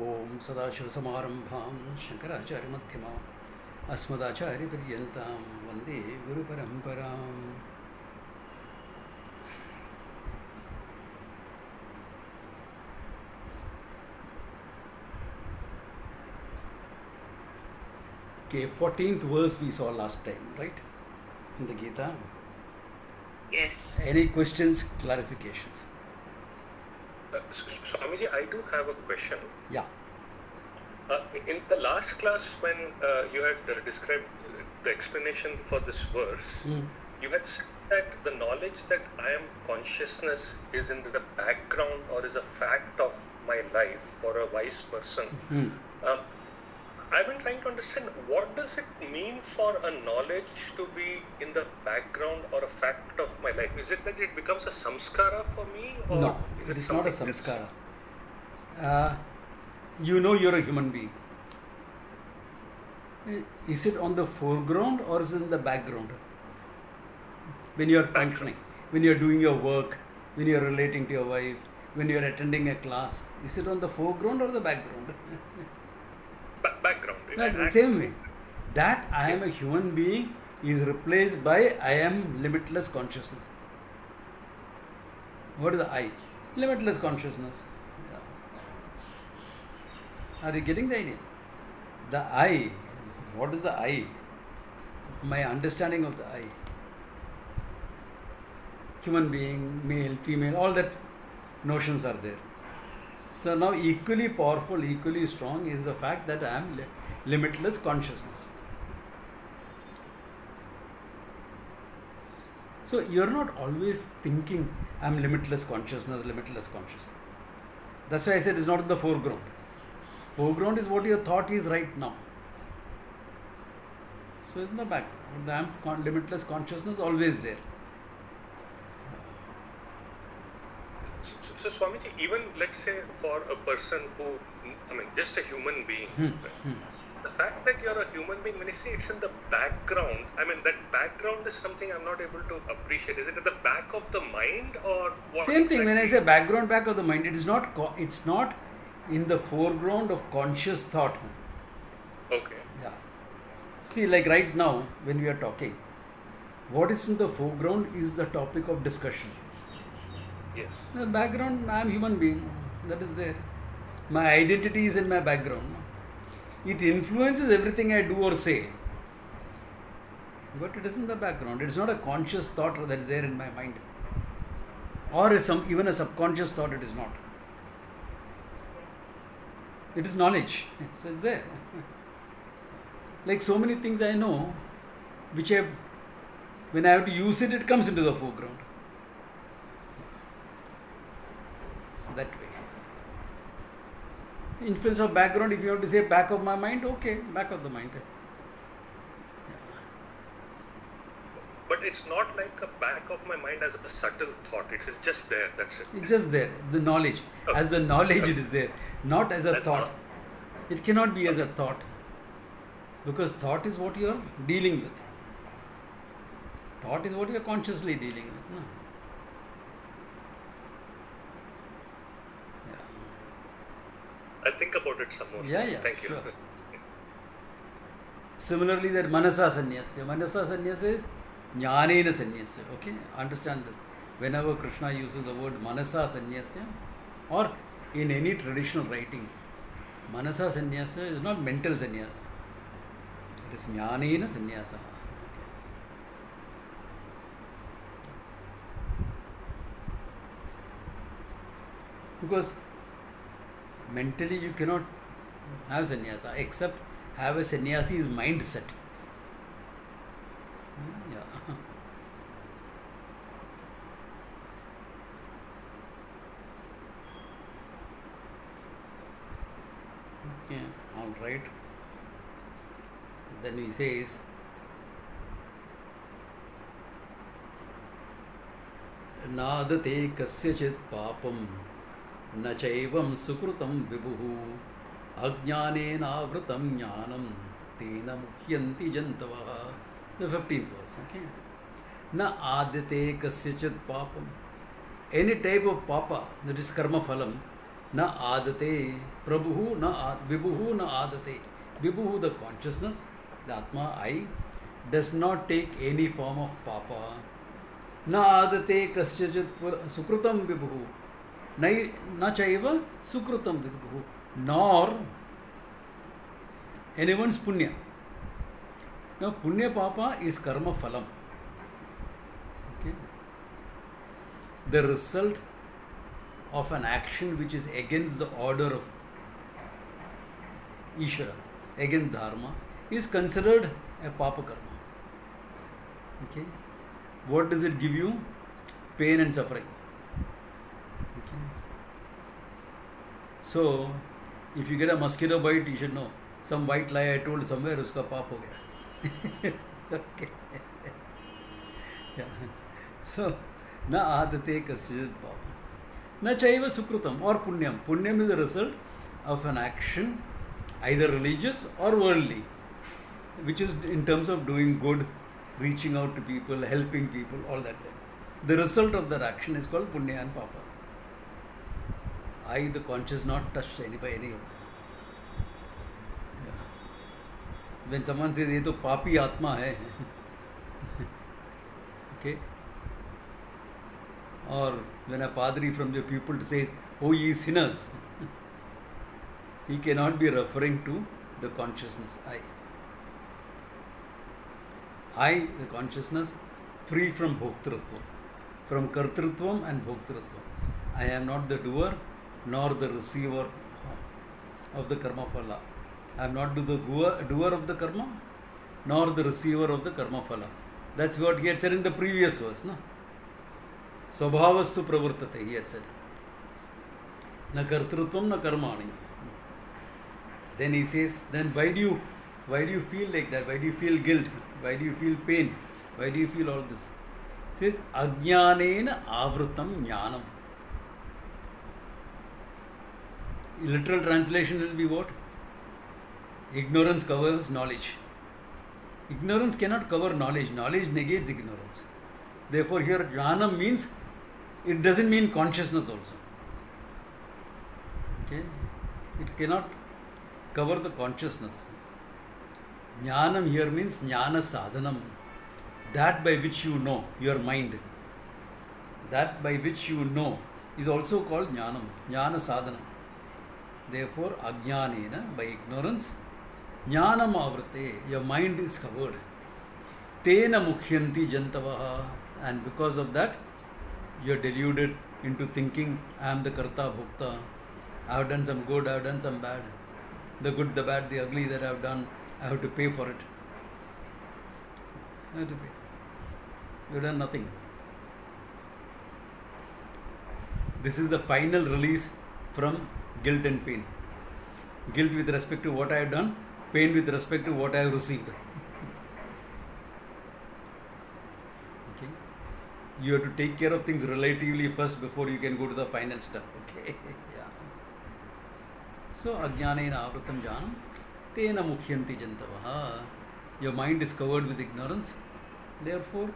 ओम सदाशिवसमारम्भां शंकराचार्यमध्यमाम् अस्मदाचार्यपर्यन्तां वन्दे गुरुपरम्पराम्. Okay, 14th verse we saw last time, right? In the Gita. Yes. Any questions, clarifications? Swamiji, I do have a question. Yeah. In the last class, when you had described the explanation for this verse, you had said that the knowledge that I am consciousness is in the background or is a fact of my life for a wise person. I've been trying to understand what does it mean for a knowledge to be in the background or a fact of my life? Is it that it becomes a samskara for me? Or No, is it is not a something else? samskara. You know you're a human being. Is it on the foreground or is it in the background? When you're functioning, when you're doing your work, when you're relating to your wife, when you're attending a class, is it on the foreground or the background? Background. The same way. That I am a human being is replaced by I am limitless consciousness. What is the I? Limitless consciousness. Are you getting the idea? The I, what is the I? My understanding of the I. Human being, male, female, all that notions are there. So now equally powerful, equally strong is the fact that I am limitless consciousness. So you are not always thinking I am limitless consciousness, limitless consciousness. That's why I said it's not in the foreground. Foreground is what your thought is right now. So it's in the background. I am limitless consciousness always there. So Swamiji, even let's say for a person who, just a human being, the fact that you're a human being, when you say it's in the background, that background is something I'm not able to appreciate. Is it at the back of the mind or what? Same thing, when I say background, back of the mind, it's not in the foreground of conscious thought. Okay. Yeah. See, like right now, when we are talking, what is in the foreground is the topic of discussion. Yes. In the background, I am human being. That is there. My identity is in my background. It influences everything I do or say. But it is in the background. It is not a conscious thought that is there in my mind. Or even a subconscious thought, it is not. It is knowledge. So it's there. Like so many things I know, which when I have to use it, it comes into the foreground. So that way. Influence of background, if you have to say back of my mind, okay, back of the mind. But it's not like a back of my mind as a subtle thought. It is just there. That's it. It's just there. The knowledge. Okay. As the knowledge it is there. Not as a That's thought. not- It cannot be as a thought. Because thought is what you are dealing with. Thought is what you are consciously dealing with. No? I'll think about it some more. Yeah, Thank you. sure. Similarly, that manasa sannyasya. Manasa sannyasya is jnanena sannyasya. Okay? Understand this. Whenever Krishna uses the word manasa sannyasya, or in any traditional writing, manasa sannyasya is not mental sannyasa. It is jnanena sannyasa. Because mentally you cannot have sannyasa except have a sannyasi's mindset. Yeah. Okay, all right. Then he says, Nadate kasyachit papam न चैवं सुकृतं विभुः अज्ञानेन आवृतं ज्ञानं तेन मुह्यन्ति जन्तवः. The 15th verse. Okay. न आद्यते कस्यचित् पापम. Any type of papa, that is karma phalam, Na adate. Prabhu na vibhuhu na adate. Vibhuhu, the consciousness, the Atma, I, does not take any form of papa. Na adate kasyajit sukrutam vibhuhu. Na chaiva sukrutam vibhuhu. Nor anyone's punya. Now, punya papa is karma phalam. Okay. The result of an action which is against the order of Ishvara, against dharma, is considered a papa karma. Okay. What does it give you? Pain and suffering. Okay. So, if you get a mosquito bite, you should know. Some white lie I told somewhere, uska paap ho gaya. Okay. Yeah. So, na adate kasyajit papa. Na chaiva sukrutam or punyam. Punyam is the result of an action, either religious or worldly, which is in terms of doing good, reaching out to people, helping people, all that. The result of that action is called punya and papa. I, the conscious, not touched by any of them. Yeah. When someone says, "Ye to papi atma hai," okay, or when a padri from the pupil says, "Oh, ye sinners," he cannot be referring to the consciousness I. I, the consciousness, free from bhoktrutvam, from kartrutvam and bhoktrutvam. I am not the doer nor the receiver of the karma phala. I am not the doer of the karma nor the receiver of the karma phala. That's what he had said in the previous verse. No? Swabhavastu pravartate, he had said. Na kartrutvam na karmani. Then he says, then why do you feel like that? Why do you feel guilt? Why do you feel pain? Why do you feel all this? He says, ajnanena avrutam jnanam. Literal translation will be what? Ignorance covers knowledge. Ignorance cannot cover knowledge. Knowledge negates ignorance. Therefore, here jnanam means, it doesn't mean consciousness also. Okay? It cannot cover the consciousness. Jnanam here means jnana sadhanam. That by which you know, your mind. That by which you know is also called jnanam. Jnana sadhanam. Therefore, ajnanena, by ignorance, jnanam avrate, your mind is covered. Tena mukhyanti jantavaha, and because of that, you are deluded into thinking, I am the karta bhokta, I have done some good, I have done some bad. The good, the bad, the ugly that I have done, I have to pay for it. I have to pay. You have done nothing. This is the final release from guilt and pain. Guilt with respect to what I have done, pain with respect to what I have received. Okay. You have to take care of things relatively first before you can go to the final step. Okay. Yeah. So, ajnanena avrutam jnanam, tena mukhyanti jantavaha. Your mind is covered with ignorance. Therefore,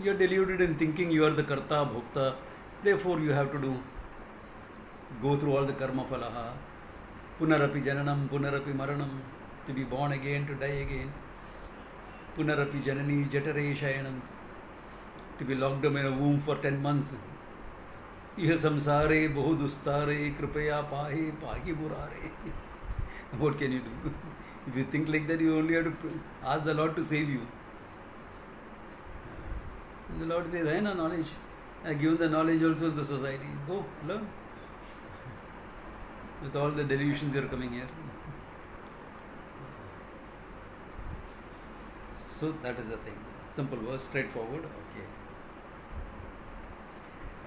you are deluded in thinking you are the karta bhokta. Therefore, you have to go through all the karma phalaha. Punarapi jananam, punarapi maranam, to be born again, to die again. Punarapi janani jatare shayanam, to be locked up in a womb for 10 months. Iha samsare bahudustare kripaya pahi pahi murare. What can you do? If you think like that, you only have to ask the Lord to save you. And the Lord says, I know knowledge. I have given the knowledge also to the society. Go, learn. With all the delusions you are coming here. So that is the thing. Simple verse, straightforward. Okay.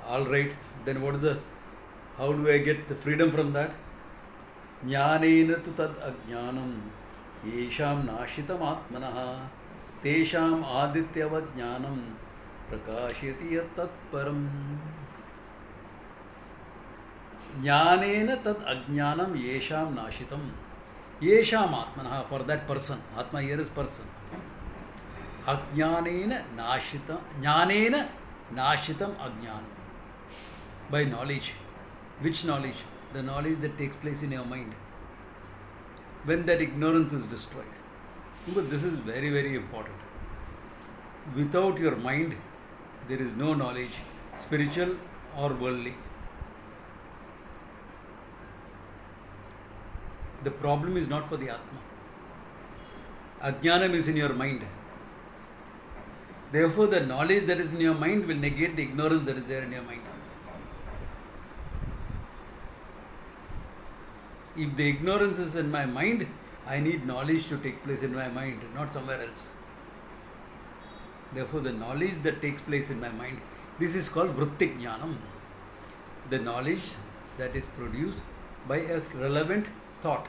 All right. Then what is the? How do I get the freedom from that? Jnanena tu tad ajnanam yesham nashitam atmanaha tesham adityavad jnanam prakashyati yat tat param. Jnanena tad ajnanam yesham nashitam. Yesham atmanaha, for that person. Atma here is person. Ajnanena nashitam. Jnanena nashitam ajnanam. By knowledge. Which knowledge? The knowledge that takes place in your mind. When that ignorance is destroyed. But this is very, very important. Without your mind, there is no knowledge, spiritual or worldly. The problem is not for the Atma. Ajnanam is in your mind. Therefore, the knowledge that is in your mind will negate the ignorance that is there in your mind. If the ignorance is in my mind, I need knowledge to take place in my mind, not somewhere else. Therefore, the knowledge that takes place in my mind, this is called Vrittik Jnanam. The knowledge that is produced by a relevant thought.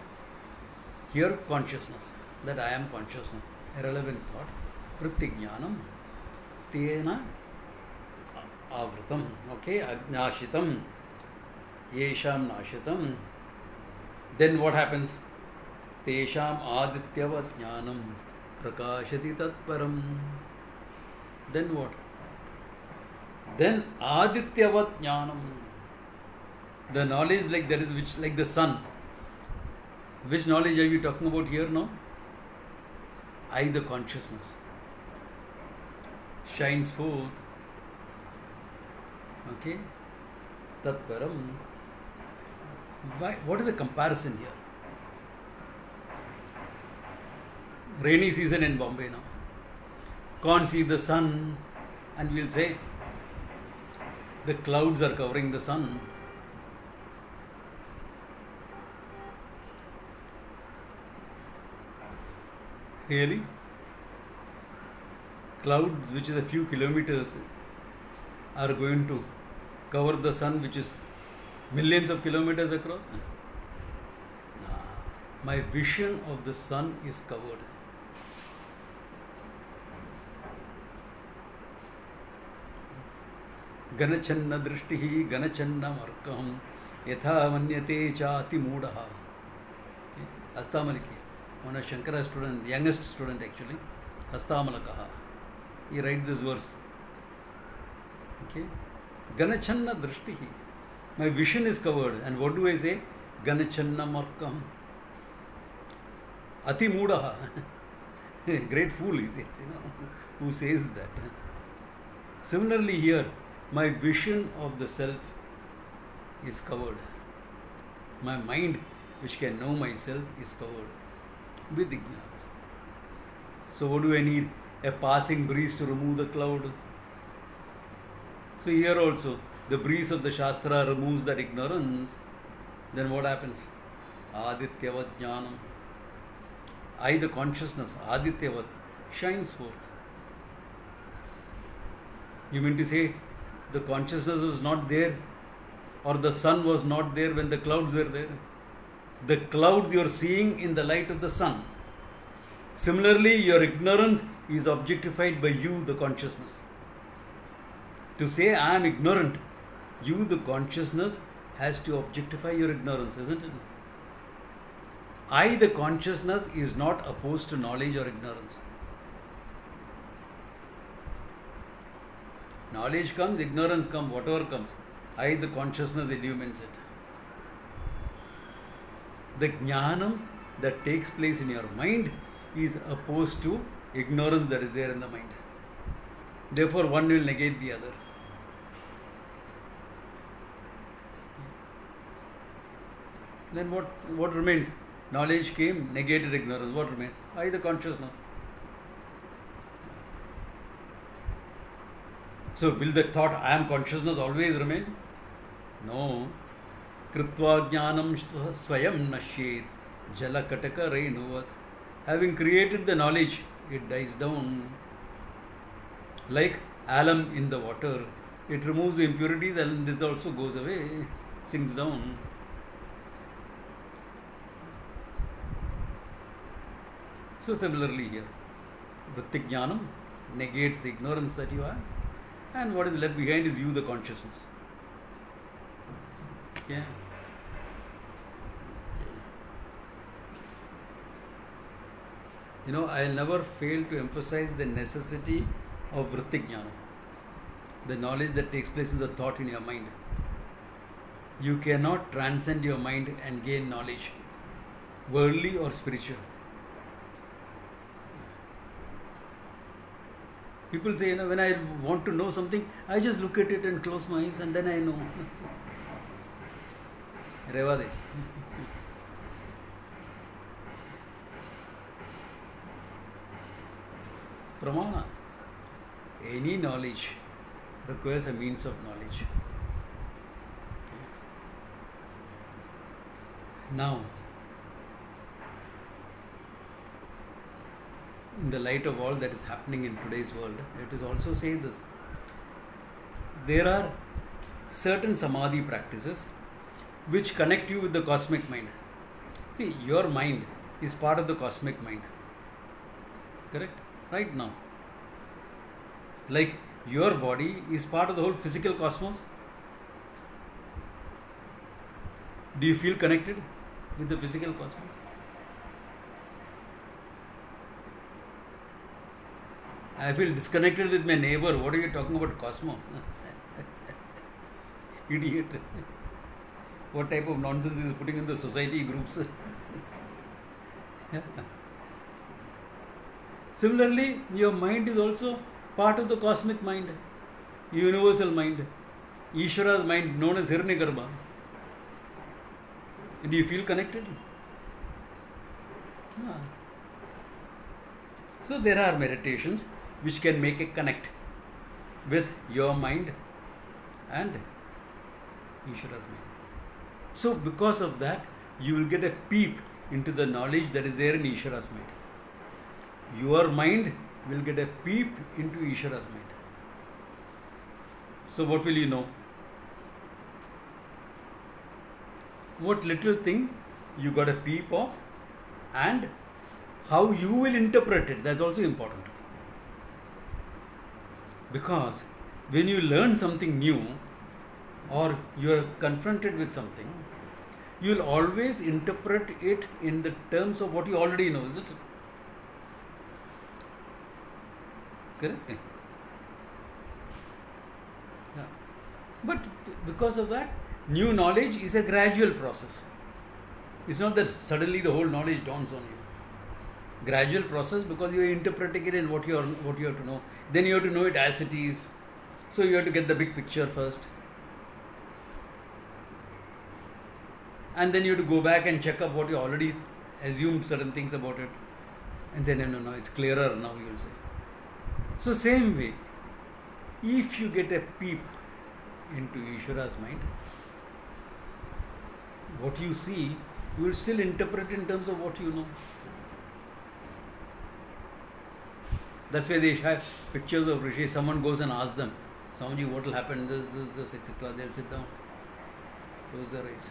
Here, consciousness, that I am consciousness, a relevant thought. Vrittik Jnanam, Tena Avritam, okay, Ajnashitam, Yesham Nashitam. Then what happens? Tesham Adityavat Jnanam Prakashati Tatparam. Then what? Then Adityavat Jnanam. The knowledge like that is which like the sun. Which knowledge are we talking about here now? I, the consciousness, shines forth. Okay? Tatparam. Why? What is the comparison here? Rainy season in Bombay now. Can't see the sun, and we'll say the clouds are covering the sun. Really? Clouds, which is a few kilometers, are going to cover the sun, which is millions of kilometers across? Nah. My vision of the sun is covered. Ganachanna drishtihi ganachanna markam yatha manyate chati moodaha. Astamaliki, one of Shankara's students, youngest student actually, Astamalakaha. He writes this verse. Okay? Ganachanna drishtihi. My vision is covered. And what do I say? Ganachanna markam. Ati moodaha. Great fool, he says, who says that. Similarly here, my vision of the self is covered. My mind, which can know myself, is covered with ignorance. So what do I need? A passing breeze to remove the cloud. So here also, the breeze of the Shastra removes that ignorance. Then what happens? Adityavat Jnanam. I, the consciousness, Adityavat, shines forth. You mean to say the consciousness was not there, or the sun was not there when the clouds were there? The clouds you are seeing in the light of the sun. Similarly, your ignorance is objectified by you, the consciousness. To say I am ignorant, you, the consciousness, has to objectify your ignorance, isn't it? I, the consciousness, is not opposed to knowledge or ignorance. Knowledge comes, ignorance comes, whatever comes. I, the consciousness, illumines it. The jnanam that takes place in your mind is opposed to ignorance that is there in the mind. Therefore, one will negate the other. Then what remains? Knowledge came, negated ignorance. What remains? I, the consciousness. So, will the thought, I am consciousness, always remain? No. Kritva jnanam swayam nashyet jalakataka renuvat. Having created the knowledge, it dies down. Like alum in the water, it removes the impurities and this also goes away, sinks down. So similarly here, Vrittik Jnanam negates the ignorance that you have, and what is left behind is you, the consciousness. Okay. You know, I'll never fail to emphasize the necessity of Vrittik Jnanam, the knowledge that takes place in the thought in your mind. You cannot transcend your mind and gain knowledge, worldly or spiritual. People say, when I want to know something, I just look at it and close my eyes and then I know. Revade. Pramana. Any knowledge requires a means of knowledge. Now, in the light of all that is happening in today's world, it is also say this. There are certain samadhi practices which connect you with the cosmic mind. See, your mind is part of the cosmic mind. Correct? Right now. Like your body is part of the whole physical cosmos. Do you feel connected with the physical cosmos? I feel disconnected with my neighbor. What are you talking about cosmos? Idiot. What type of nonsense is putting in the society groups? Similarly, your mind is also part of the cosmic mind, universal mind, Ishvara's mind known as Hiranyagarbha. Do you feel connected? Yeah. So there are meditations which can make a connect with your mind and Ishvara's mind. So because of that, you will get a peep into the knowledge that is there in Ishvara's mind. Your mind will get a peep into Ishvara's mind. So what will you know? What little thing you got a peep of, and how you will interpret it. That's also important. Because when you learn something new or you are confronted with something, you will always interpret it in the terms of what you already know, isn't it? Correct? Yeah. But because of that, new knowledge is a gradual process. It's not that suddenly the whole knowledge dawns on you. Gradual process, because you are interpreting it in what you have to know. Then you have to know it as it is. So you have to get the big picture first. And then you have to go back and check up what you already assumed certain things about it. And then no, it's clearer now, you will say. So same way, if you get a peep into Ishvara's mind, what you see, you will still interpret in terms of what you know. That's why they have pictures of Rishi. Someone goes and asks them, Swamiji, what will happen, this, etc. They'll sit down, close their eyes,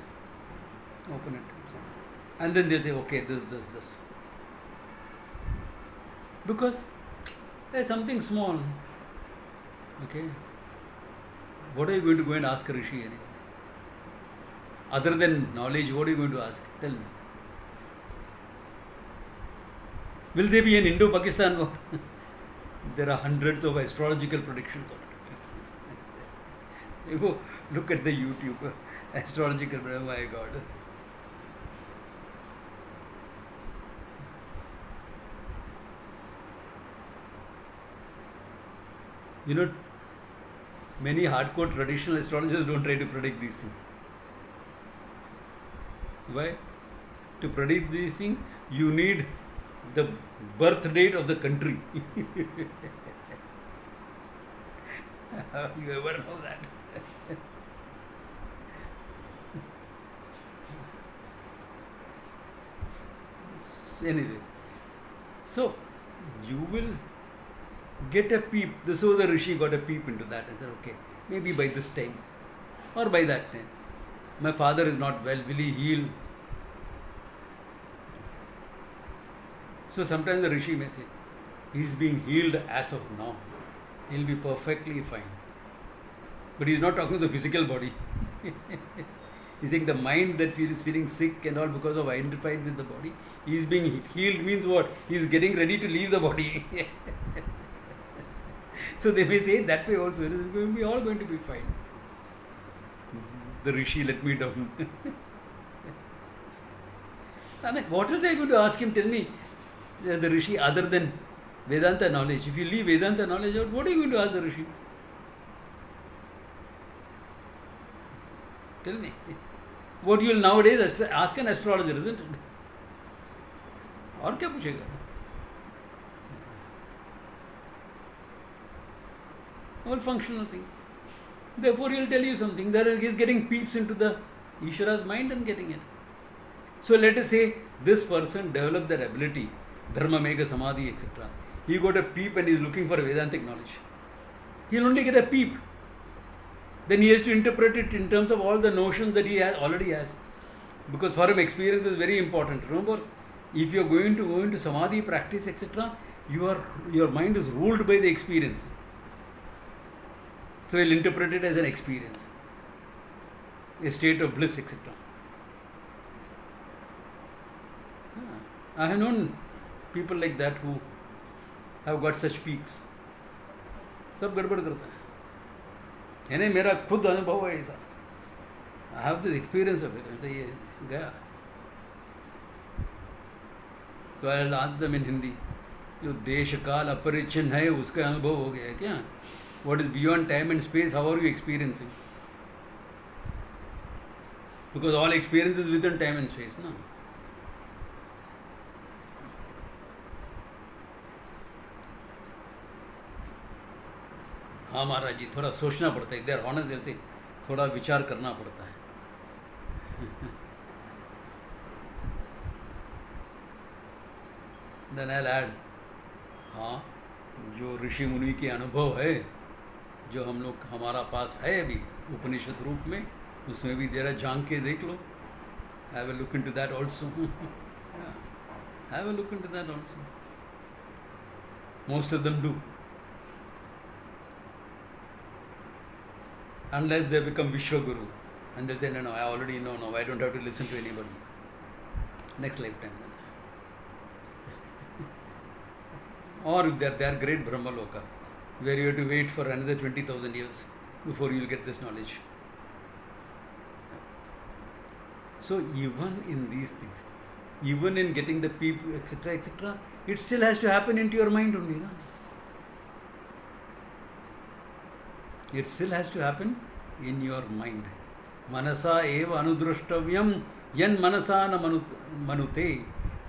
open it. And then they'll say, okay, this. Because there's something small. Okay. What are you going to go and ask a Rishi anyway? Other than knowledge, what are you going to ask? Tell me. Will there be an Indo-Pakistan war? There are hundreds of astrological predictions on it. You go look at the YouTube astrological, oh my God. You know, many hardcore traditional astrologers don't try to predict these things. Why? To predict these things, you need the birth date of the country. You ever know that? Anyway, so you will get a peep. So the Rishi got a peep into that and said, okay, maybe by this time or by that time, my father is not well, will he heal? So sometimes the Rishi may say, he is being healed as of now. He will be perfectly fine. But he is not talking to the physical body. He is saying the mind that is feeling sick and all because of identified with the body. He is being healed means what? He is getting ready to leave the body. So they may say that way also. It is all going to be fine. the Rishi let me down. I mean, what else are you going to ask him? Tell me, the Rishi, other than Vedanta knowledge. If you leave Vedanta knowledge out, what are you going to ask the Rishi? Tell me. What you will nowadays ask an astrologer, isn't it? और क्या पूछेगा? All functional things. Therefore, he will tell you something. There he is getting peeps into the Ishvara's mind and getting it. So let us say this person developed that ability, Dharma, Mega, Samadhi, etc. He got a peep and is looking for Vedantic knowledge. He will only get a peep. Then he has to interpret it in terms of all the notions that he already has. Because for him, experience is very important. Remember, if you are going to go into Samadhi practice, etc., your mind is ruled by the experience. So he will interpret it as an experience, a state of bliss, etc. I have known people like that who have got such peaks. सब गड़बड़ करता है. यानी मेरा खुद अनुभव है ऐसा. I have this experience of it. ऐसा ये गया. So I'll ask them in Hindi. जो देश काल अपरिच्छिन्न है उसका अनुभव हो गया है क्या? What is beyond time and space? How are you experiencing? Because all experience is within time and space, no? हाँ महाराज जी, थोड़ा सोचना पड़ता है. इधर ऑनेस्ट दिल से थोड़ा विचार करना पड़ता है. Then I'll add, हाँ, जो ऋषि मुनि के अनुभव है, जो हम लोग हमारा पास है अभी उपनिषद रूप में, उसमें भी जरा झांक के देख लो. Have a look into that also. Yeah. Have a look into that also. Most of them do. Unless they become Vishwaguru. And they'll say, no, I already know, no, I don't have to listen to anybody. Next lifetime then. Or if they are great Brahmaloka, where you have to wait for another 20,000 years before you will get this knowledge. So even in these things, even in getting the people, etc., etc., it still has to happen into your mind only. No? It still has to happen in your mind. Manasa eva anudrashtavyam yan manasa na manute.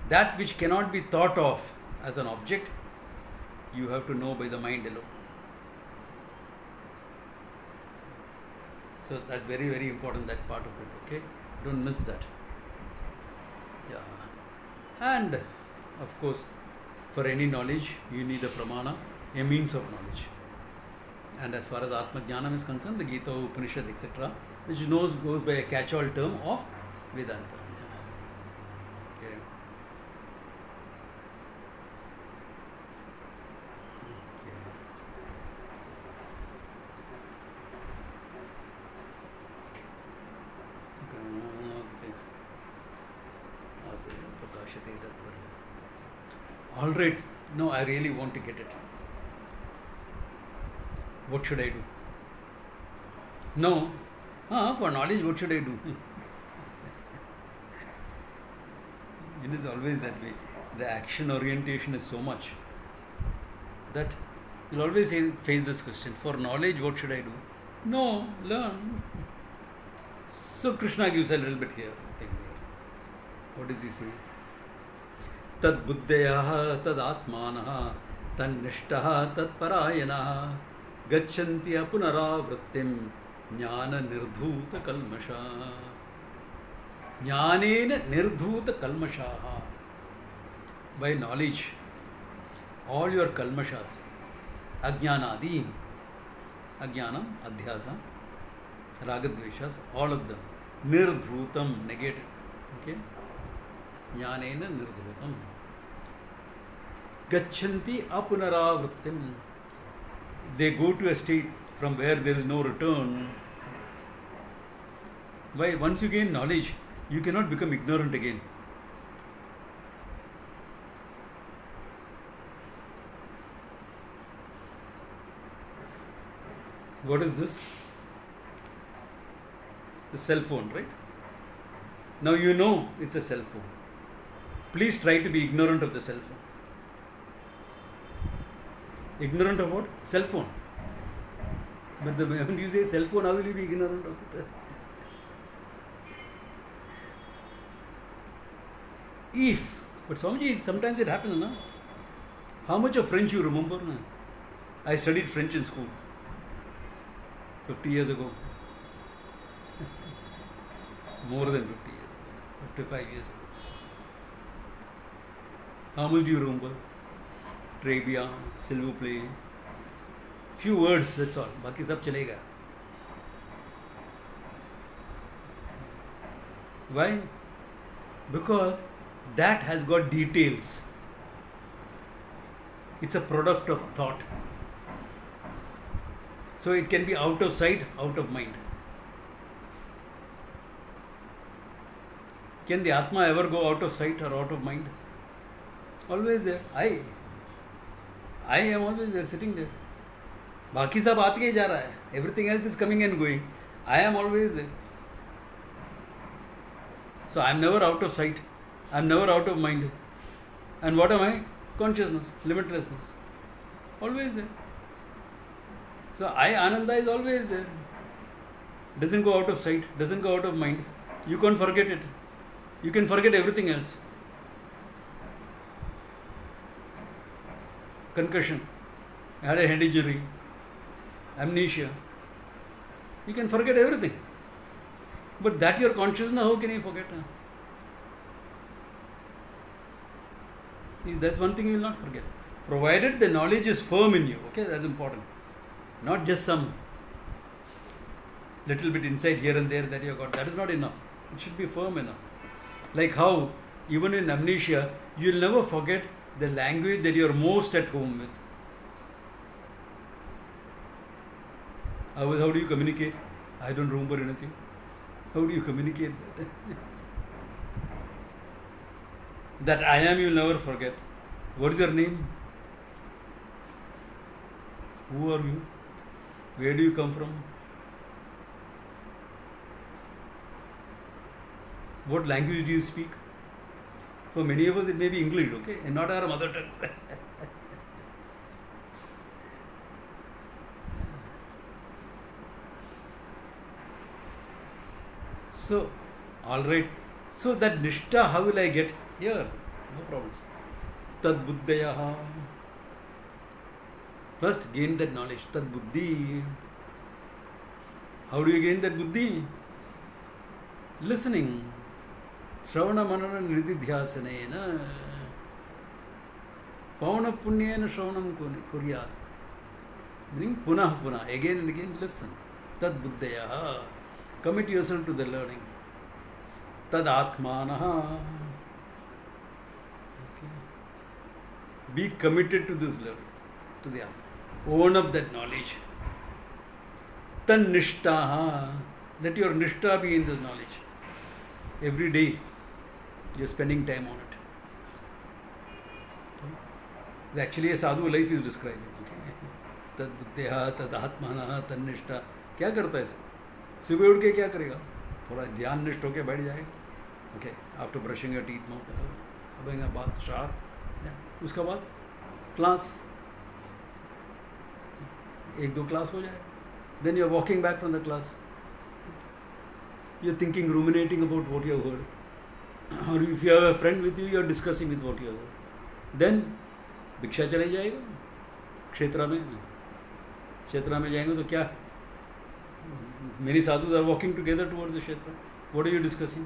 That which cannot be thought of as an object, you have to know by the mind alone. So that's very, very important, that part of it, okay? Don't miss that. Yeah. And, of course, for any knowledge, you need a pramana, a means of knowledge. And as far as Atma Jnanam is concerned, the Gita, Upanishad, etc., which goes by a catch-all term of Vedanta. Yeah. Okay. All right, no, I really want to get it. What should I do? No, for knowledge, what should I do? It is always that way. The action orientation is so much that you'll always face this question. For knowledge, what should I do? No, learn. So Krishna gives a little bit here. What does he say? Tad buddhyaha tad atmanaha tad nishtaha tad parayanaha gachanti apunaravrittim jnana nirdhuta kalmasha. Jnanena nirdhuta kalmashaha. By knowledge, all your kalmashas, ajnanadi, ajnanam, adhyasa, ragadveshas, all of them, nirdhutam, negated. Okay? Jnanena nirdhutam. Gachanti apunaravrittim. They go to a state from where there is no return. Why? Once you gain knowledge, you cannot become ignorant again. What is this? The cell phone, right? Now you know it's a cell phone. Please try to be ignorant of the cell phone. Ignorant of what? Cell phone. But the moment you say cell phone, how will you be ignorant of it? If, but Swamiji, sometimes it happens, no? How much of French you remember? No? I studied French in school 50 years ago. More than 50 years ago, 55 years ago. How much do you remember? Très bien, s'il vous plaît. Few words, that's all. बाकी सब चलेगा. Why? Because that has got details. It's a product of thought. So it can be out of sight, out of mind. Can the Atma ever go out of sight or out of mind? Always there. I am always there, sitting there. बाकी सब आते ही जा रहा है. Everything else is coming and going. I am always there. So I am never out of sight. I am never out of mind. And what am I? Consciousness, limitlessness. Always there. So I, Ananda, is always there. Doesn't go out of sight, doesn't go out of mind. You can't forget it. You can forget everything else. Concussion. I had a head injury. Amnesia. You can forget everything. But that your consciousness, how can you forget? That's one thing you will not forget. Provided the knowledge is firm in you. Okay, that's important. Not just some little bit insight here and there that you have got. That is not enough. It should be firm enough. Like how, even in amnesia, you will never forget the language that you are most at home with. How do you communicate? I don't remember anything. How do you communicate that? That I am, you will never forget. What is your name? Who are you? Where do you come from? What language do you speak? For many of us, it may be English, okay, and not our mother tongues. So, all right. So that Nishtha, how will I get? Here, no problems. Tad buddhayaha. First, gain that knowledge. Tad buddhi. How do you gain that buddhi? Listening. Shravana manana nididhyasanena. Pavana punyena shravanam kuryat. Meaning punah punah. Again and again listen. Tad buddhayaha. Commit yourself to the learning. Tad atmanaha. Okay. Be committed to this learning. To the Atma. Own up that knowledge. Tan nishtaha. Let your nishtha be in this knowledge. Every day you are spending time on it. Okay. Actually a sadhu life is describing. Okay. Tad buddhya, tad atmana, tad nishtha. क्या करता है सुबह उठ के क्या करेगा? थोड़ा ध्यान निष्ठ होके बैठ जाएगा. Okay, after brushing your teeth mouth अब बात शार. उसका बाद क्लास, एक दो क्लास हो जाए. Then you are walking back from the class. You are thinking, ruminating about what you have heard. और if you have a friend with you, you are discussing with what you have heard. Then भिक्षा चले जाएगा. क्षेत्र में जाएंगे तो क्या? Many sadhus are walking together towards the kshetra. What are you discussing?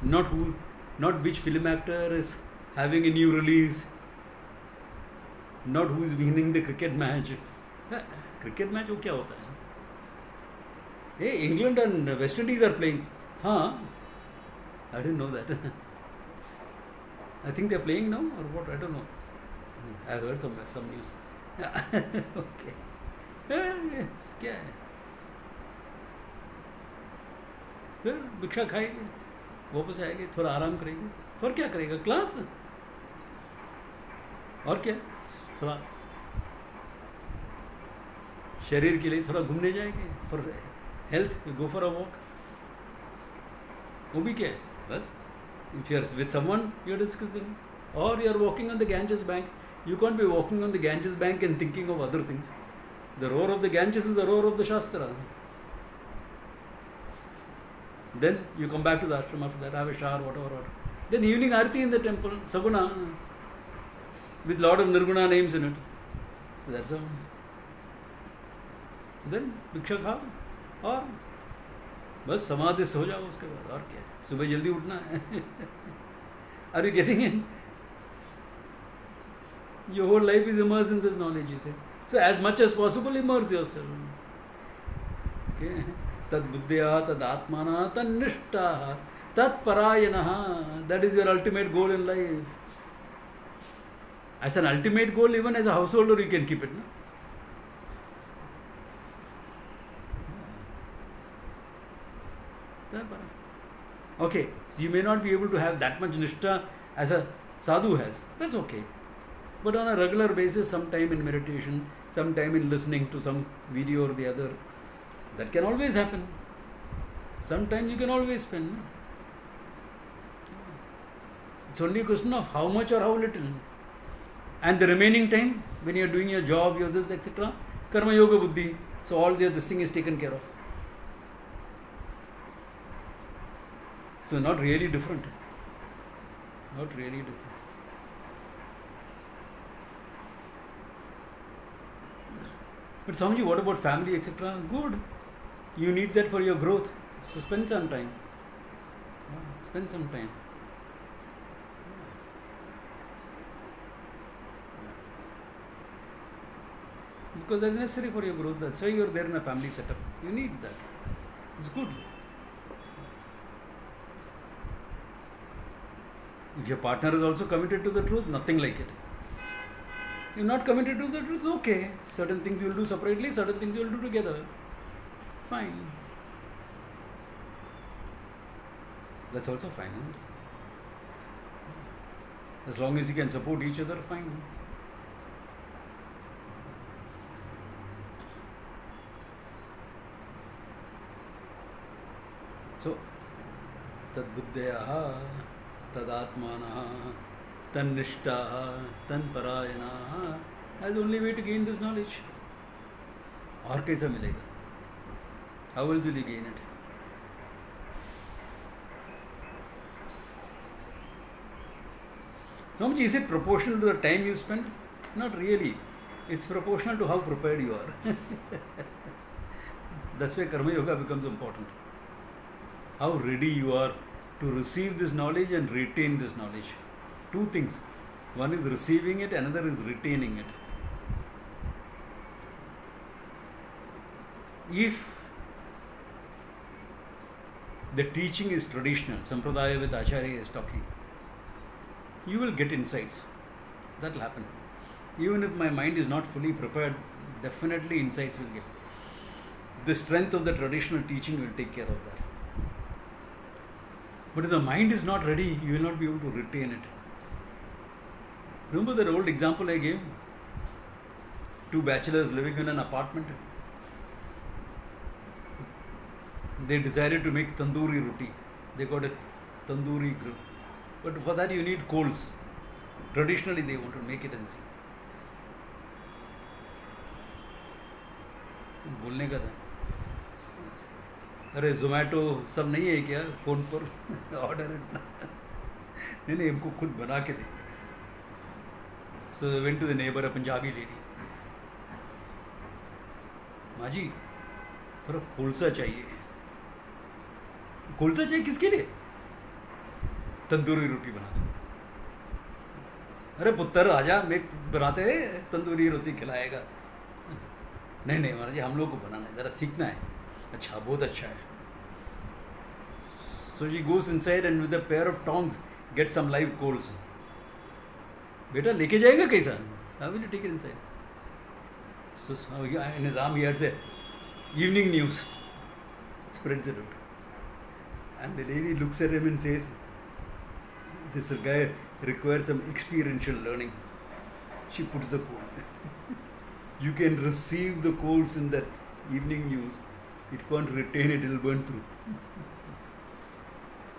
Not which film actor is having a new release. Not who is winning the cricket match. Cricket match वो क्या होता है? Hey, England and West Indies are playing. Huh? I didn't know that. I think they are playing now or what? I don't know. I heard some news. Okay. Yes, क्या है? फिर भिक्षा खाएगी, वापस आएगी, थोड़ा आराम करेगी. फिर क्या करेगा? क्लास. और क्या? थोड़ा शरीर के लिए थोड़ा घूमने जाएंगे, for health go for a walk, वो भी क्या है बस. If you are with someone, you are discussing, or you are walking on the Ganges bank. You can't be walking on the Ganges bank and thinking of other things. The roar of the Ganges is the roar of the Shastra. Then you come back to the ashram after that, have a shower, whatever. Then evening arati in the temple, Saguna, with lot of Nirguna names in it. So that's all. Then भिक्षा खाओ और बस समाधिस्थ हो जाओ. उसके बाद और क्या है, सुबह जल्दी उठना है. Are you getting in? Your whole life is immersed in this knowledge, he says. So as much as possible, immerse yourself. Okay. Tad buddhya, tad atmana, tad nishta, tad parayana. That is your ultimate goal in life. As an ultimate goal, even as a householder, you can keep it. No? Okay, so you may not be able to have that much nishta as a sadhu has. That's okay. But on a regular basis, some time in meditation, some time in listening to some video or the other, that can always happen. Sometimes you can always spend. It's only a question of how much or how little. And the remaining time, when you are doing your job, your this, etc., karma yoga buddhi, so all this thing is taken care of. So not really different. Not really different. But Swamiji, what about family, etc.? Good. You need that for your growth. So spend some time. Spend some time. Because that's necessary for your growth. That's why you're there in a family setup. You need that. It's good. If your partner is also committed to the truth, nothing like it. You're not committed to the truth, okay. Certain things you will do separately, certain things you will do together. Fine. That's also fine. Right? As long as you can support each other, fine. So, tad buddhyaha, tad atmanaha, tan nishtaha, tan parayanaha. That's the only way to gain this knowledge. और कैसा मिलेगा? How else will you gain it? Swamiji, is it proportional to the time you spend? Not really. It's proportional to how prepared you are. That's why Karma Yoga becomes important. How ready you are to receive this knowledge and retain this knowledge. Two things. One is receiving it, another is retaining it. If the teaching is traditional, Sampradaya with Acharya is talking, you will get insights. That will happen. Even if my mind is not fully prepared, definitely insights will get. The strength of the traditional teaching will take care of that. But if the mind is not ready, you will not be able to retain it. Remember that old example I gave? Two bachelors living in an apartment. They decided to make tandoori roti. They got a tandoori grill. But for that you need coals. Traditionally they want to make it and see. बोलने का था, अरे जोमेटो सब नहीं है क्या phone पर order नहीं हमको खुद बना के देखने का. So they went to the neighbour, a Punjabi lady. माँ जी थोड़ा कोलसा चाहिए. कोलसा चाहिए किसके लिए? तंदूरी रोटी बनाने. अरे पुत्र आजा, मैं बनाते तंदूरी रोटी खिलाएगा. नहीं नहीं महाराज जी, हम लोग को बनाना है, ज़रा सीखना है. अच्छा, बहुत अच्छा है. So she goes inside and with a pair of tongs get some live coals. बेटा लेके जाएगा कैसा? How will you take it inside? So in his arm he had the evening news. Spreads it out. And the lady looks at him and says, this guy requires some experiential learning. She puts the coal. You can receive the quotes in that evening news. It can't retain it, it will burn through.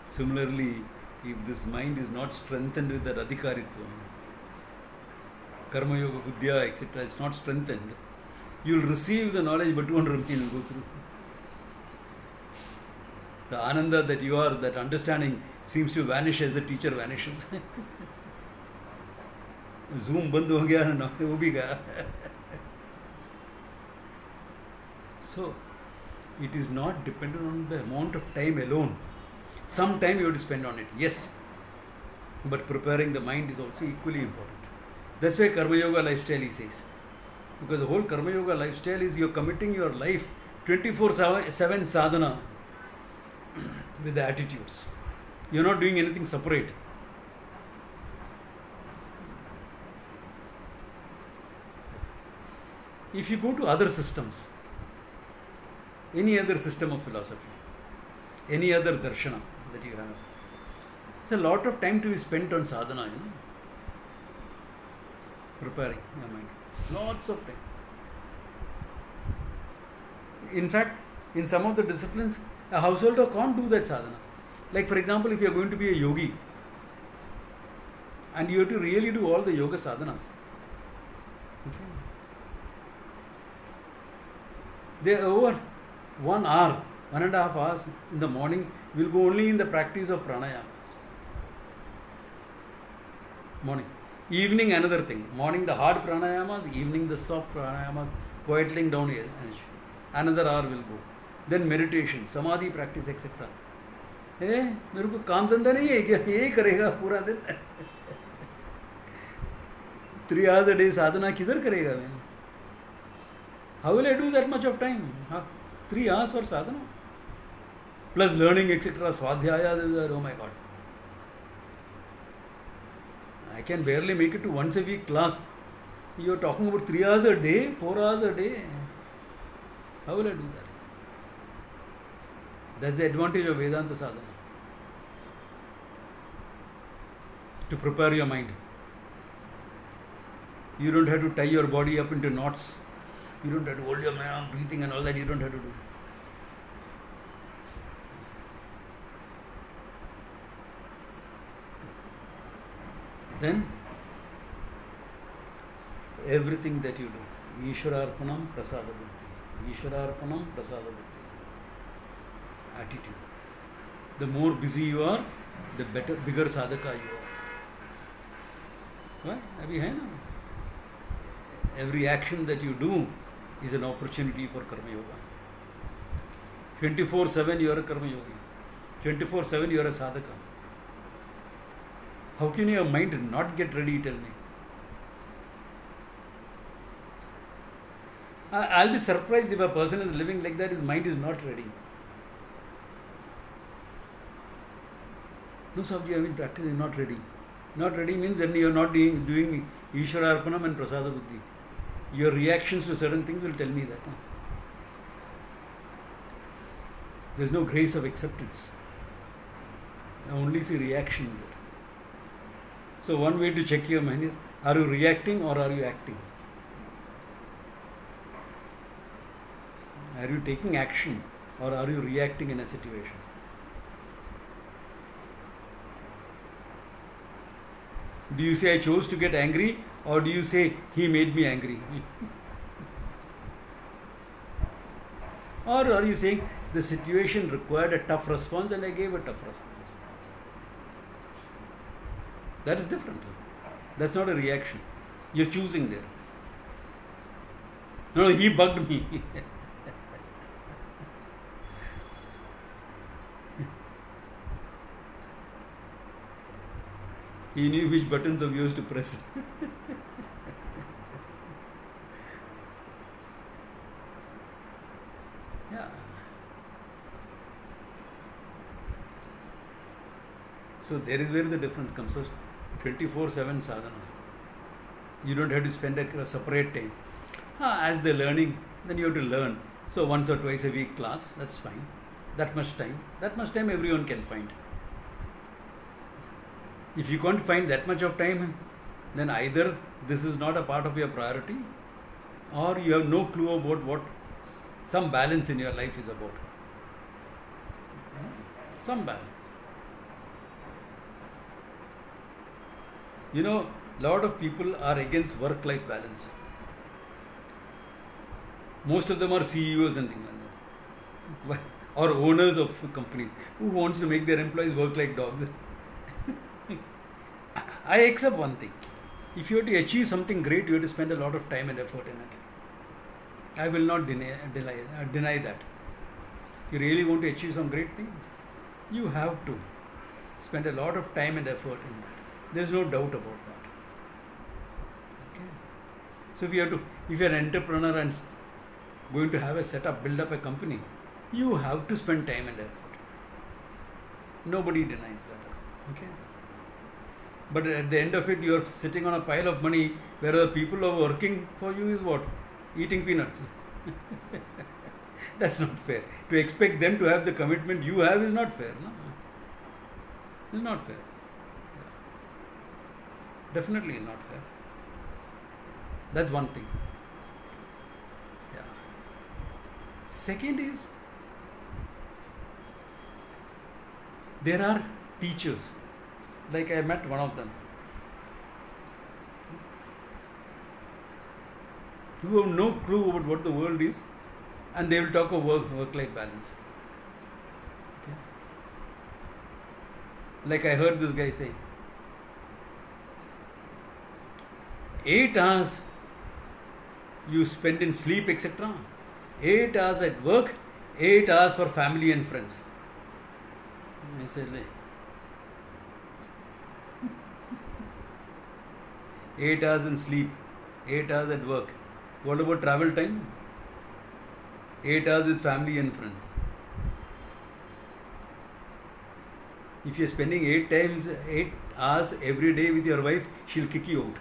Similarly, if this mind is not strengthened with that adhikaritvam, karma yoga, buddhya, etc., it's not strengthened, you will receive the knowledge but won't remain and go through. The ananda that you are, that understanding seems to vanish as the teacher vanishes. Zoom band ho gaya na, wo bhi gaya. So, it is not dependent on the amount of time alone. Some time you have to spend on it, yes. But preparing the mind is also equally important. That's why Karma Yoga lifestyle, he says. Because the whole Karma Yoga lifestyle is you're committing your life 24/7 sadhana with the attitudes. You're not doing anything separate. If you go to other systems, any other system of philosophy, any other darshana that you have, it's a lot of time to be spent on sadhana, preparing your mind. Lots of time. In fact, in some of the disciplines, a householder can't do that sadhana. Like for example, if you are going to be a yogi, and you have to really do all the yoga sadhanas. Okay. They are over 1 hour, 1.5 hours in the morning will go only in the practice of pranayamas. Morning. Evening, another thing. Morning, the hard pranayamas, evening, the soft pranayamas, quieting down energy. Another hour will go. Then meditation, samadhi practice, etc. मेरे को काम धंधा नहीं है क्या, यही करेगा पूरा दिन. 3 hours a day sadhana किधर करेगा मैं? How will I do that much of time? 3 hours for sadhana? Plus learning, etc. Swadhyaya, oh my God. I can barely make it to once a week class. You are talking about 3 hours a day, 4 hours a day. How will I do that? That's the advantage of Vedanta sadhana. To prepare your mind. You don't have to tie your body up into knots. You don't have to hold your breathing and all that. You don't have to do. Then, everything that you do, Ishwararpanam Prasada Buddhi. Ishwararpanam Prasada Buddhi. Attitude. The more busy you are, the better, bigger sadhaka you are. Right? Abhi hai na? Every action that you do is an opportunity for Karma Yoga. 24/7 you are a Karma Yogi. 24/7 you are a sadhaka. How can your mind not get ready, tell me? I'll be surprised if a person is living like that, his mind is not ready. No, Sabji, I've been practicing, not ready. Not ready means then you are not doing Ishwararpanam and Prasada Buddhi. Your reactions to certain things will tell me that. There's no grace of acceptance. I only see reactions there. So one way to check your mind is, are you reacting or are you acting? Are you taking action or are you reacting in a situation? Do you say I chose to get angry or do you say he made me angry? Or are you saying the situation required a tough response and I gave a tough response? That is different. That's not a reaction. You're choosing there. No, he bugged me. He knew which buttons of yours to press. Yeah. So there is where the difference comes. So 24/7 sadhana. You don't have to spend a separate time. As they're learning, then you have to learn. So once or twice a week class, that's fine. That much time everyone can find. If you can't find that much of time, then either this is not a part of your priority or you have no clue about what some balance in your life is about. Some balance. You know, lot of people are against work-life balance. Most of them are CEOs and things like that, or owners of companies who wants to make their employees work like dogs. I accept one thing. If you have to achieve something great, you have to spend a lot of time and effort in it. I will not deny that. If you really want to achieve some great thing, you have to spend a lot of time and effort in that. There is no doubt about that. Okay. So if you are an entrepreneur and going to have a setup, build up a company, you have to spend time and effort. Nobody denies that. Okay. But at the end of it, you are sitting on a pile of money where the people who are working for you is what? Eating peanuts. That's not fair. To expect them to have the commitment you have is not fair. No? It's not fair. Yeah. Definitely is not fair. That's one thing. Yeah. Second is, there are teachers. Like I met one of them who have no clue about what the world is, and they will talk of work-life balance. Okay. Like I heard this guy say, 8 hours you spend in sleep, etc. 8 hours at work, 8 hours for family and friends. I said, 8 hours in sleep, 8 hours at work. What about travel time? 8 hours with family and friends. If you are spending 8 hours every day with your wife, she'll kick you out.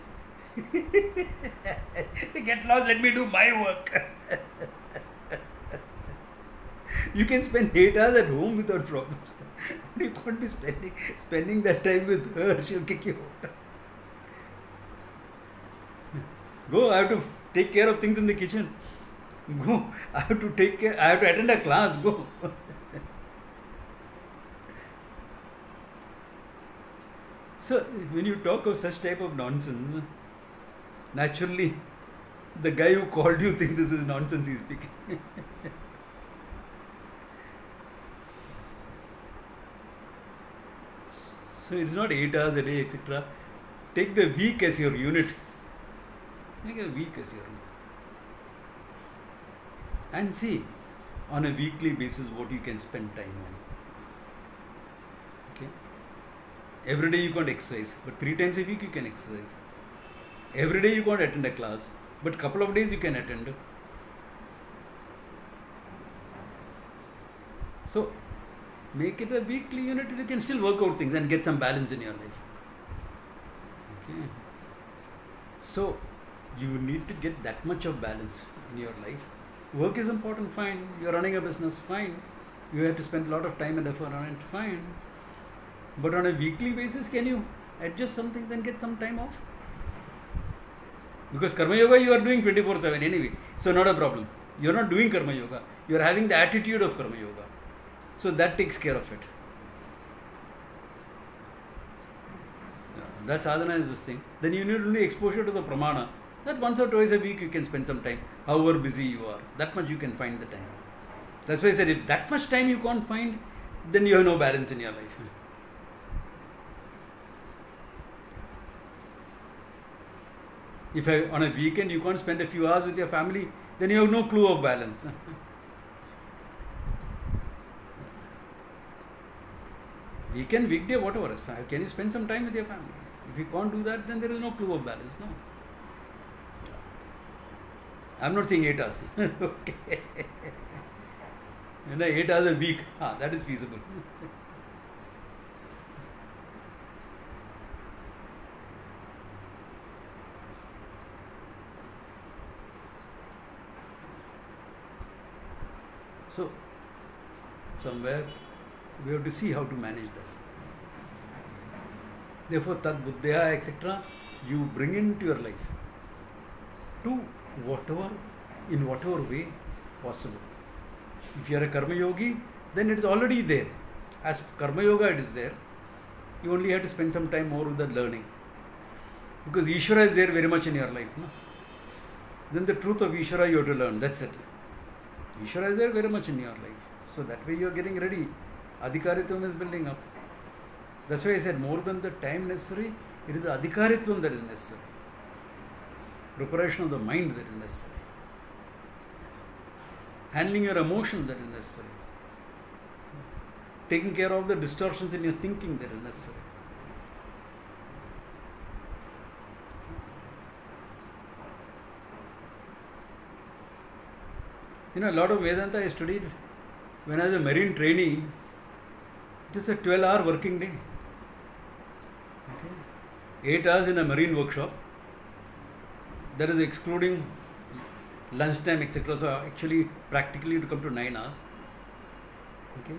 Get lost, let me do my work. You can spend 8 hours at home without problems. You can't be spending that time with her, she'll kick you out. Go, I have to take care of things in the kitchen. Go, I have to attend a class. Go. So, when you talk of such type of nonsense, naturally, the guy who called you thinks this is nonsense he's speaking. So, it's not 8 hours a day, etc. Take the week as your unit. Make a week as your unit. And see, on a weekly basis, what you can spend time on. Okay? Every day you can't exercise, but 3 times a week you can exercise. Every day you can't attend a class, but couple of days you can attend. So, make it a weekly unit, you can still work out things and get some balance in your life. Okay? So, you need to get that much of balance in your life. Work is important, fine. You're running a business, fine. You have to spend a lot of time and effort on it, fine. But on a weekly basis, can you adjust some things and get some time off? Because Karma Yoga you are doing 24/7 anyway, so not a problem. You're not doing Karma Yoga. You're having the attitude of Karma Yoga. So that takes care of it. That sadhana is this thing. Then you need only exposure to the pramana. That once or twice a week you can spend some time, however busy you are. That much you can find the time. That's why I said if that much time you can't find, then you have no balance in your life. If on a weekend you can't spend a few hours with your family, then you have no clue of balance. Weekend, weekday, whatever. Can you spend some time with your family? If you can't do that, then there is no clue of balance. No. I'm not saying 8 hours. Okay. 8 hours a week. That is feasible. So, somewhere we have to see how to manage that. Therefore, tad buddhya, etc., you bring into your life to in whatever way possible. If you are a Karma Yogi, then it is already there. As Karma Yoga, it is there. You only have to spend some time more with the learning. Because Ishvara is there very much in your life. No? Then the truth of Ishvara you have to learn. That's it. Ishvara is there very much in your life. So that way you are getting ready. Adhikaritvam is building up. That's why I said more than the time necessary, it is the Adhikaritvam that is necessary. Preparation of the mind that is necessary. Handling your emotions that is necessary. Taking care of the distortions in your thinking that is necessary. You know, a lot of Vedanta I studied when I was a marine trainee. It is a 12-hour working day. Okay. 8 hours in a marine workshop. That is excluding lunchtime, etc. So actually, practically, it come to 9 hours. Okay.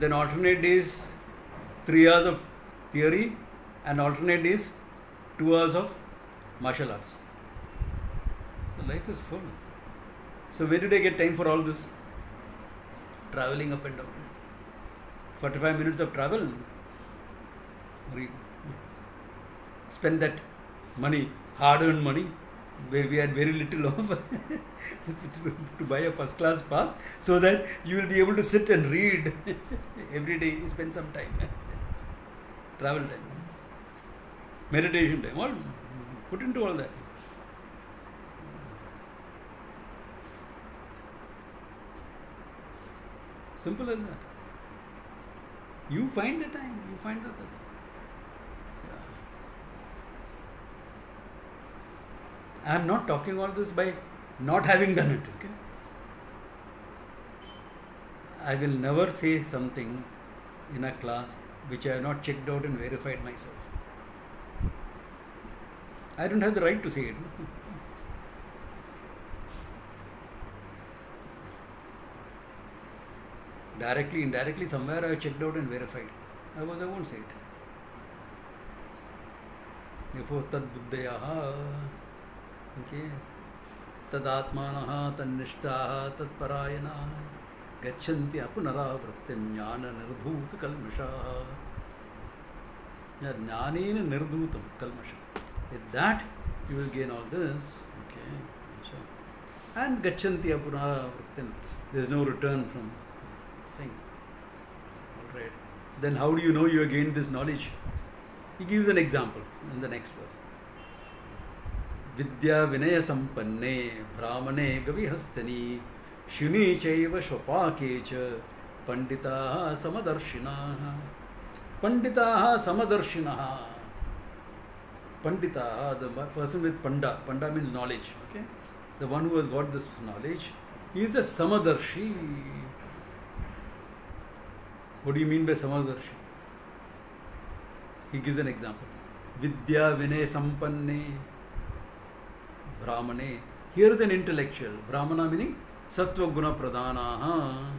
Then alternate days, 3 hours of theory, and alternate days, 2 hours of martial arts. So life is full. So where did I get time for all this? Traveling up and down. 45 minutes of travel. Spend that money, hard-earned money, where we had very little of, to buy a first-class pass, so that you will be able to sit and read every day. Spend some time. Travel time. Meditation time. All put into all that. Simple as that. You find the time, you find the person. I am not talking all this by not having done it. Okay? I will never say something in a class which I have not checked out and verified myself. I don't have the right to say it. Directly, indirectly, somewhere I have checked out and verified. I won't say it. Therefore, tad buddhayaha, okay, tad atmanaha, tad nishtaha, tad parayanaha, gachanti apunara vrittim jnana nirdhuta kalmashaha. Jnanena nirdhutam kalmasha. With that, you will gain all this. Okay. So, and gachanti apunara vrittim. There is no return from saying. All right. Then how do you know you have gained this knowledge? He gives an example in the next verse. Vidya vinaya sampanne brahmane gavihastani shuni chaiva shvapakecha panditaha samadarshinaha. Panditaha samadarshinaha. Panditaha, the person with panda. Panda means knowledge. Okay, the one who has got this knowledge, he is a samadarshi. What do you mean by samadarshi? He gives an example. Vidya vinay sampanne brahmane. Here is an intellectual. Brahmana meaning sattva guna pradanaha.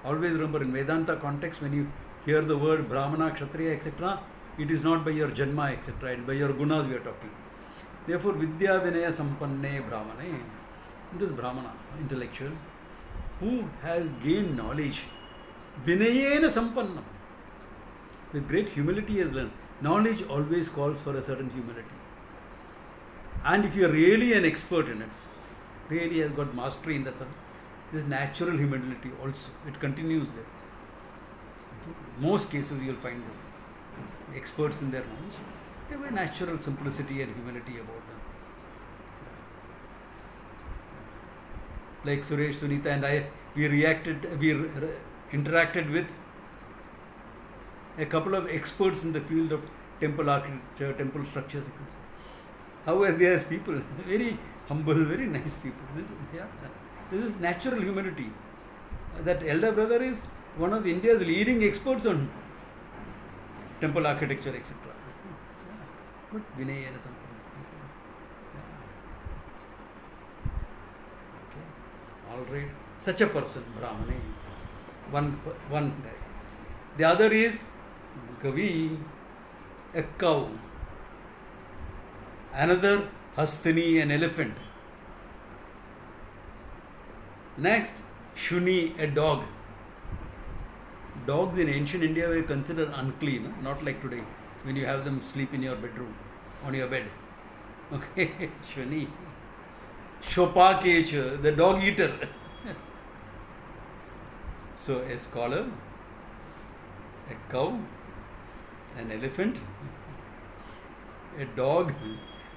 Always remember, in Vedanta context, when you hear the word brahmana, kshatriya, etc., it is not by your janma, etc. It is by your gunas we are talking. Therefore, vidya vinaya sampanne brahmane. This brahmana, intellectual, who has gained knowledge, vinayena sampanna, with great humility he has learned. Knowledge always calls for a certain humility. And if you are really an expert in it, really has got mastery in that subject, this natural humility also, it continues there. Okay. Most cases you will find this. Experts in their knowledge, they have a natural simplicity and humility about them. Like Suresh, Sunita and I, we interacted with a couple of experts in the field of temple architecture, temple structures, etc. How are they as people? Very humble, very nice people. Yeah. This is natural humility. That elder brother is one of India's leading experts on temple architecture, etc. But Vinay and something. Okay. All right. Such a person, Brahmane. One guy. The other is Gavi, a cow. Another Hastini, an elephant. Next, Shuni, a dog. Dogs in ancient India were considered unclean, not like today when you have them sleep in your bedroom, on your bed. Okay, Shuni. Shopakesha, the dog eater. So, a scholar, a cow, an elephant, a dog,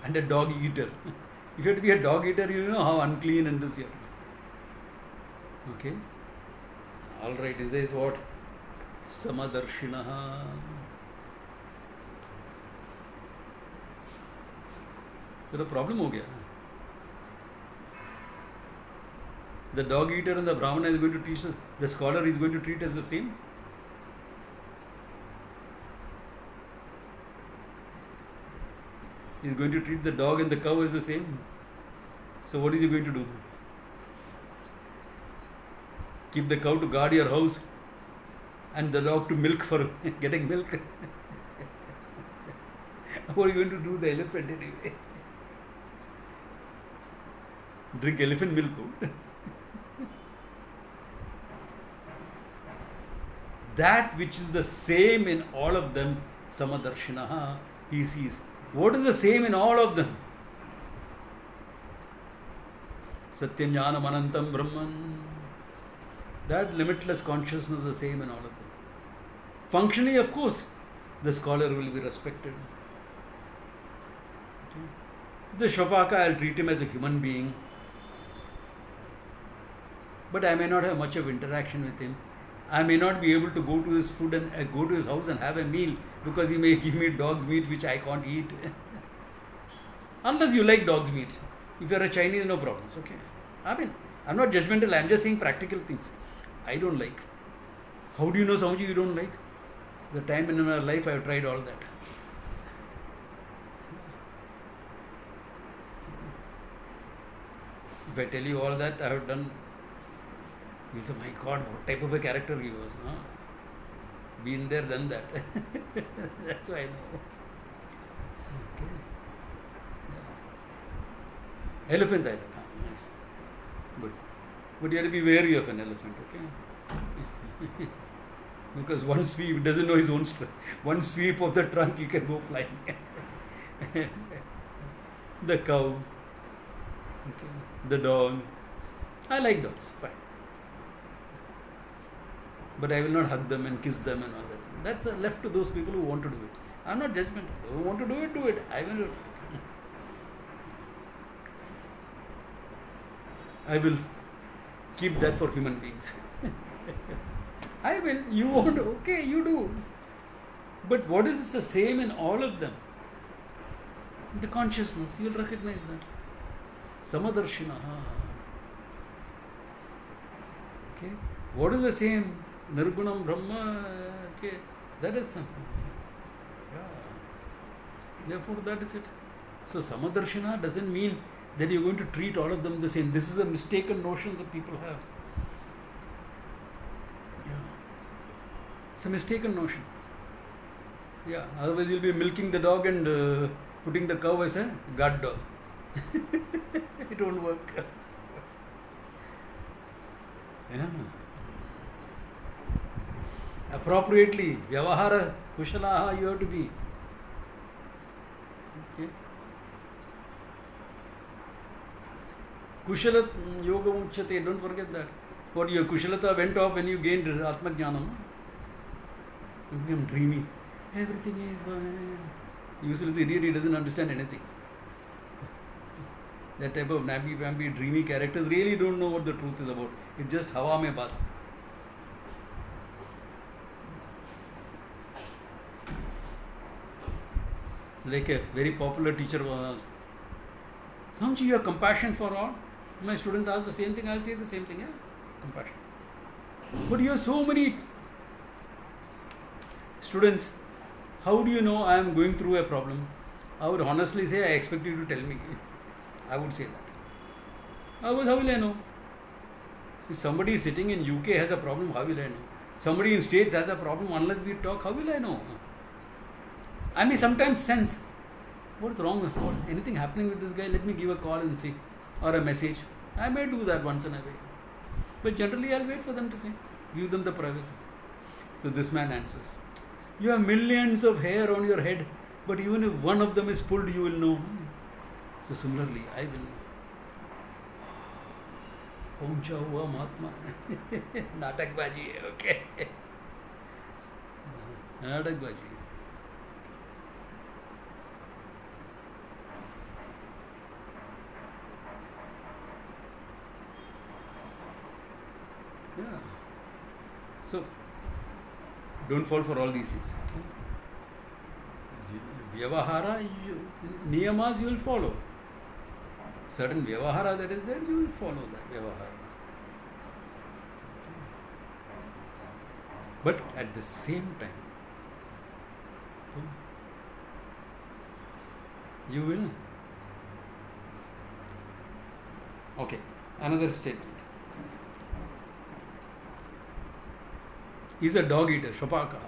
and a dog eater. If you have to be a dog eater, you know how unclean and this here. Okay. Alright, this is what? Samadarshinaha. So the problem ho gaya. The dog eater and the Brahmana is going to teach the scholar is going to treat as the same. He is going to treat the dog and the cow as the same. So what is he going to do? Keep the cow to guard your house and the dog to milk for getting milk. What are you going to do the elephant anyway? Drink elephant milk. That which is the same in all of them, Samadarshinaha, he sees. What is the same in all of them? Satyam Jnanam Anantam Brahman. That limitless consciousness is the same in all of them. Functionally, of course, the scholar will be respected. Okay. The Shopaka, I'll treat him as a human being. But I may not have much of interaction with him. I may not be able to go to his food and go to his house and have a meal because he may give me dog's meat which I can't eat. Unless you like dog's meat. If you are a Chinese, no problems. Okay. I mean, I'm not judgmental. I'm just saying practical things. I don't like. How do you know something you don't like? The time in my life I have tried all that. If I tell you all that I have done, you'll say, my God, what type of a character he was. Huh? Been there, done that. That's why I know. Okay. Yeah. Elephant I like. Nice. Good. But you have to be wary of an elephant, okay? Because one sweep, doesn't know his own strength. One sweep of the trunk, you can go flying. The cow, okay. The dog. I like dogs, fine. But I will not hug them and kiss them and all that. That's left to those people who want to do it. I'm not judgmental. Who want to do it, do it. I will keep that for human beings. I will. You want, okay, you do. But what is the same in all of them? The consciousness, you will recognize that. Samadarshinaha. Okay. What is the same? Nirgunam Brahma. Okay. That is something. Yeah. Therefore, that is it. So, Samadarshina doesn't mean that you're going to treat all of them the same. This is a mistaken notion that people have. Yeah. It's a mistaken notion. Yeah. Otherwise, you'll be milking the dog and putting the cow as a guard dog. It won't work. Yeah. Appropriately, Vyavahara Kushalaha, you have to be. Okay. Kushala Yoga Uchate, don't forget that. For your Kushalata went off when you gained Atma Jnanam. You became dreamy. Everything is fine. Useless idiot, he doesn't understand anything. That type of namby-pamby, dreamy characters really don't know what the truth is about. It's just hawa mein baat. Like a very popular teacher was, Samji, you have compassion for all. My student asks the same thing, I'll say the same thing. Yeah? Compassion. But you have so many students. How do you know I am going through a problem? I would honestly say, I expect you to tell me. I would say that. How will I know? If somebody sitting in UK has a problem, how will I know? Somebody in States has a problem, unless we talk, how will I know? I may sometimes sense, what's wrong with what? Anything happening with this guy? Let me give a call and see. Or a message. I may do that once in a way. But generally I'll wait for them to say, give them the privacy. So this man answers, you have millions of hair on your head, but even if one of them is pulled, you will know. So similarly, I will know. पहुंचा हुआ महात्मा नाटकबाजी है. Okay, नाटकबाजी है. Yeah. So don't fall for all these things. Vyavahara, niyamas you will follow. Certain vyavahara that is there, you will follow that vyavahara. But at the same time, you will. Okay, another statement. He's a dog eater, Shapaka.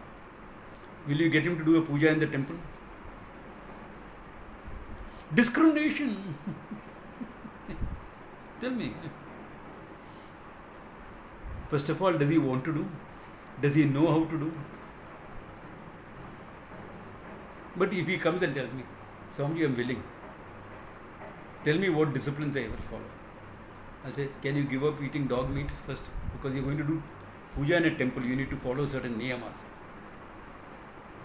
Will you get him to do a puja in the temple? Discrimination. Tell me. First of all, does he want to do? Does he know how to do? But if he comes and tells me, Swamiji, I am willing. Tell me what disciplines I will follow. I'll say, can you give up eating dog meat first? Because you're going to do puja in a temple, you need to follow certain niyamas.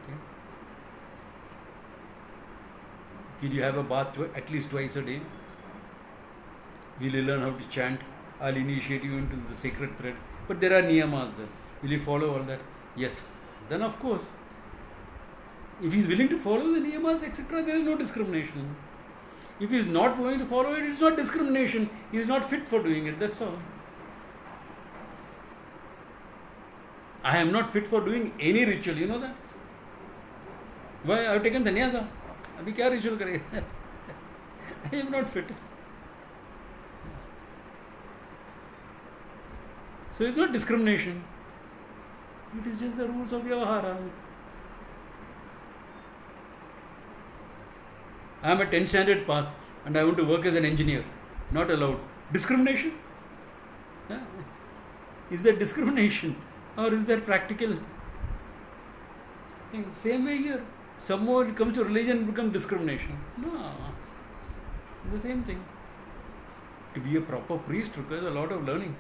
Okay? Will you have a bath at least twice a day? Will you learn how to chant? I'll initiate you into the sacred thread. But there are niyamas there. Will you follow all that? Yes. Then of course, if he's willing to follow the niyamas, etc., there is no discrimination. If he's not going to follow it, it's not discrimination. He is not fit for doing it. That's all. I am not fit for doing any ritual. You know that? Why? I have taken sannyasa. Abhi kya ritual karega? I am not fit. So it's not discrimination. It is just the rules of Vyavahara. I am a 10th standard pass and I want to work as an engineer. Not allowed. Discrimination? Yeah. Is that discrimination? Or is that practical? Same way here. Somehow it comes to religion, it becomes discrimination. No. It's the same thing. To be a proper priest requires a lot of learning.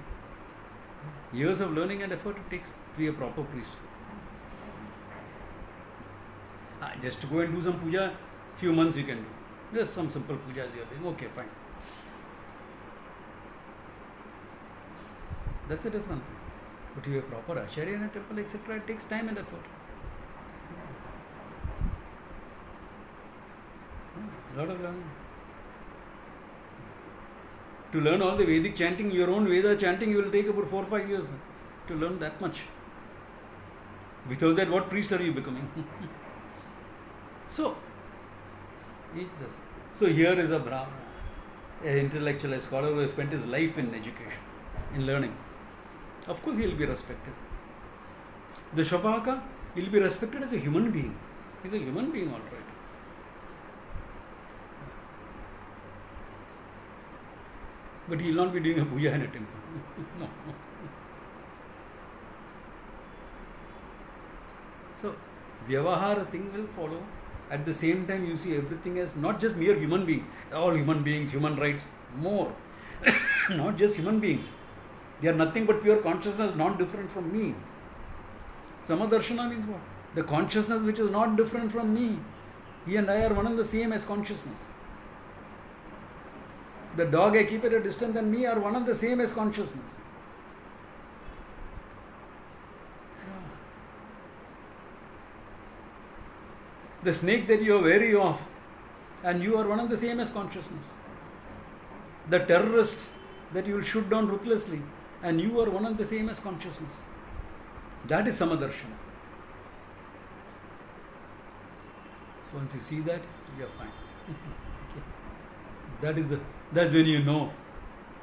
Years of learning and effort it takes to be a proper priest. Just to go and do some puja, few months you can do. Just some simple pujas you are doing. Okay, fine. That's a different thing. But to be a proper acharya in a temple, etc., it takes time and effort. A lot of learning. To learn all the Vedic chanting, your own Veda chanting, you will take about 4 or 5 years to learn that much. Without that, what priest are you becoming? So here is a Brahmana, an intellectual, a scholar who has spent his life in education, in learning. Of course, he will be respected. The Shapaka, he will be respected as a human being. He is a human being, all right. But he will not be doing a puja in a temple. No. So, Vyavahara thing will follow. At the same time, you see everything as not just mere human being. All human beings, human rights, more. Not just human beings. They are nothing but pure consciousness, not different from me. Samadarshana means what? The consciousness which is not different from me. He and I are one and the same as consciousness. The dog I keep at a distance and me are one and the same as consciousness. The snake that you are wary of, and you are one and the same as consciousness. The terrorist that you will shoot down ruthlessly, and you are one and the same as consciousness. That is Samadarshana. So once you see that, you are fine. Okay. That's when you know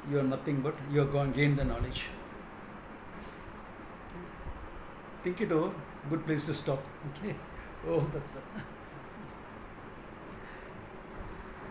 you are nothing but you have gained the knowledge. Think it over. Good place to stop. Okay. Oh, that's it.